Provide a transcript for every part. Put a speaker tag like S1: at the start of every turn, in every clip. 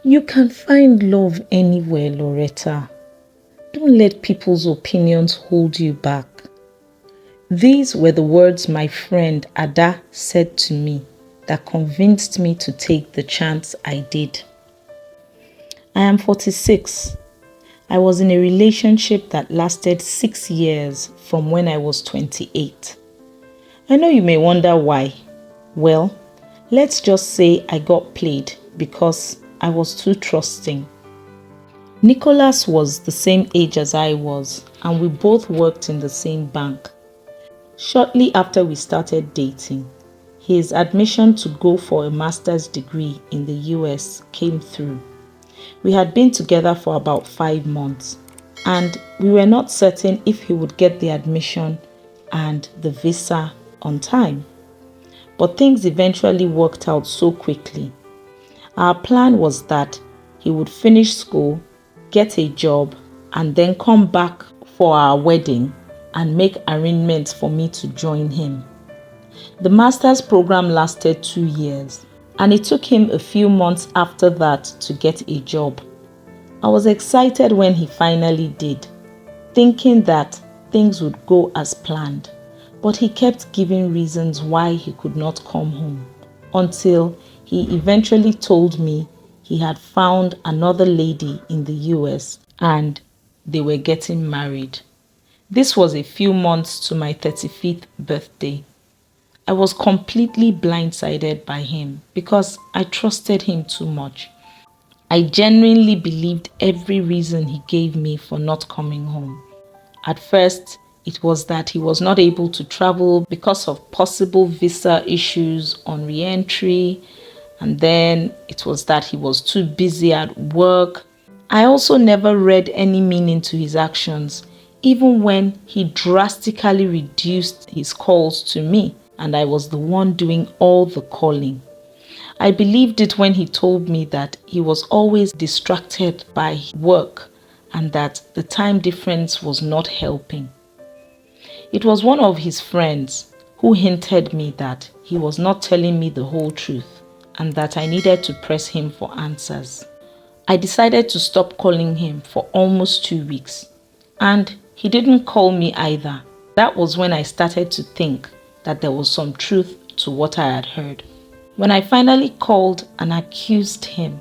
S1: You can find love anywhere, Lauretta. Don't let people's opinions hold you back. These were the words my friend Ada said to me that convinced me to take the chance I did. I am 46. I was in a relationship that lasted 6 years from when I was 28. I know you may wonder why. Well, let's just say I got played because I was too trusting. Nicholas was the same age as I was, and we both worked in the same bank. Shortly after we started dating, his admission to go for a master's degree in the US came through. We had been together for about 5 months, and we were not certain if he would get the admission and the visa on time. But things eventually worked out so quickly. Our plan was that he would finish school, get a job, and then come back for our wedding and make arrangements for me to join him. The master's program lasted 2 years, and it took him a few months after that to get a job. I was excited when he finally did, thinking that things would go as planned, but he kept giving reasons why he could not come home, until he eventually told me he had found another lady in the US and they were getting married. This was a few months to my 35th birthday. I was completely blindsided by him because I trusted him too much. I genuinely believed every reason he gave me for not coming home. At first, it was that he was not able to travel because of possible visa issues on re-entry, and then it was that he was too busy at work. I also never read any meaning to his actions, even when he drastically reduced his calls to me and I was the one doing all the calling. I believed it when he told me that he was always distracted by work and that the time difference was not helping. It was one of his friends who hinted me that he was not telling me the whole truth and that I needed to press him for answers. I decided to stop calling him for almost 2 weeks, and he didn't call me either. That was when I started to think that there was some truth to what I had heard. When I finally called and accused him,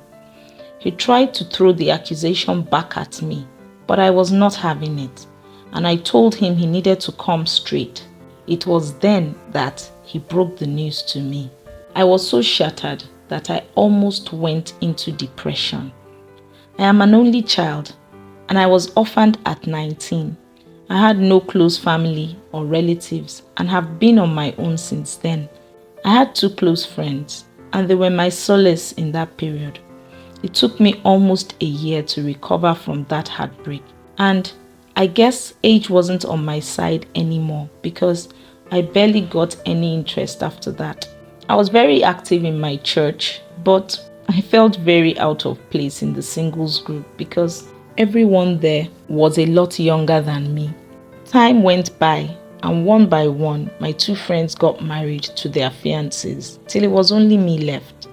S1: he tried to throw the accusation back at me, but I was not having it, and I told him he needed to come straight. It was then that he broke the news to me. I was so shattered that I almost went into depression. I am an only child, and I was orphaned at 19. I had no close family or relatives and have been on my own since then. I had 2 close friends, and they were my solace in that period. It took me almost a year to recover from that heartbreak, and I guess age wasn't on my side anymore because I barely got any interest after that. I was very active in my church, but I felt very out of place in the singles group because everyone there was a lot younger than me. Time went by, and one by one, my 2 friends got married to their fiancés till it was only me left.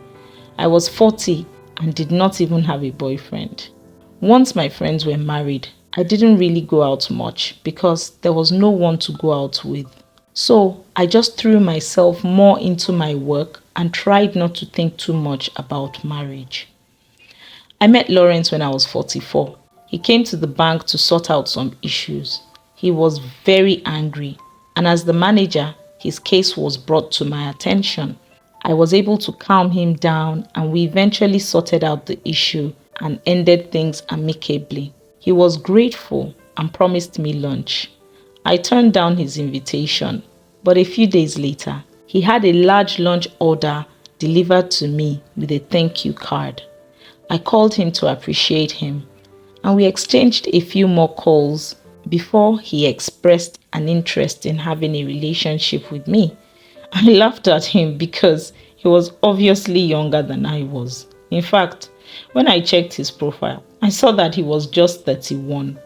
S1: I was 40 and did not even have a boyfriend. Once my friends were married, I didn't really go out much because there was no one to go out with. So I just threw myself more into my work and tried not to think too much about marriage. I met Lawrence when I was 44. He came to the bank to sort out some issues. He was very angry, and as the manager, his case was brought to my attention. I was able to calm him down, and we eventually sorted out the issue and ended things amicably. He was grateful and promised me lunch. I turned down his invitation, but a few days later, he had a large lunch order delivered to me with a thank you card. I called him to appreciate him, and we exchanged a few more calls before he expressed an interest in having a relationship with me. I laughed at him because he was obviously younger than I was. In fact, when I checked his profile, I saw that he was just 31.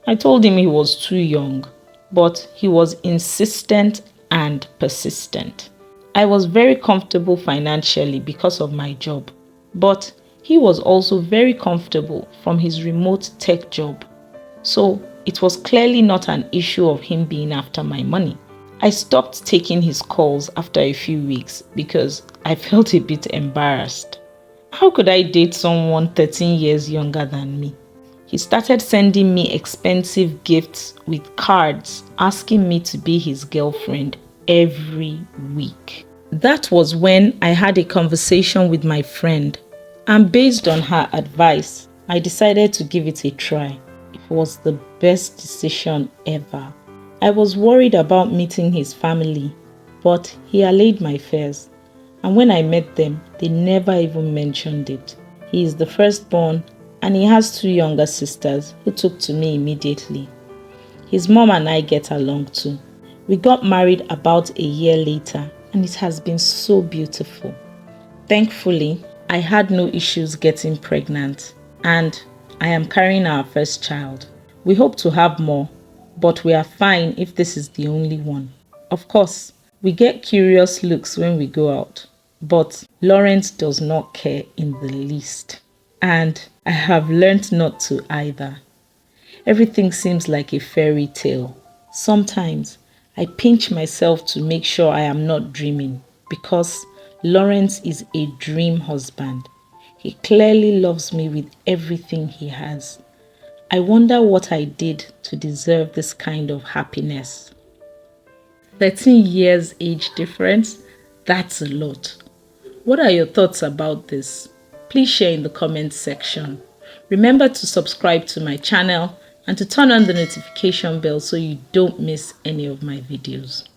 S1: I told him he was too young, but he was insistent and persistent. I was very comfortable financially because of my job, but He was also very comfortable from his remote tech job, so it was clearly not an issue of him being after my money. I stopped taking his calls after a few weeks because I felt a bit embarrassed. How could I date someone 13 years younger than me? He started sending me expensive gifts with cards asking me to be his girlfriend every week. That was when I had a conversation with my friend, and based on her advice, I decided to give it a try. It was the best decision ever. I was worried about meeting his family, but he allayed my fears, and when I met them, they never even mentioned it. He is the firstborn, and he has two younger sisters who took to me immediately. His mom and I get along too. We got married about a year later, and it has been so beautiful. Thankfully, I had no issues getting pregnant, and I am carrying our first child. We hope to have more, but we are fine if this is the only one. Of course, we get curious looks when we go out, but Lawrence does not care in the least. And I have learned not to either. Everything seems like a fairy tale. Sometimes I pinch myself to make sure I am not dreaming because Lawrence is a dream husband. He clearly loves me with everything he has. I wonder what I did to deserve this kind of happiness. 13 years age difference, that's a lot. What are your thoughts about this? Please share in the comments section. Remember to subscribe to my channel and to turn on the notification bell so you don't miss any of my videos.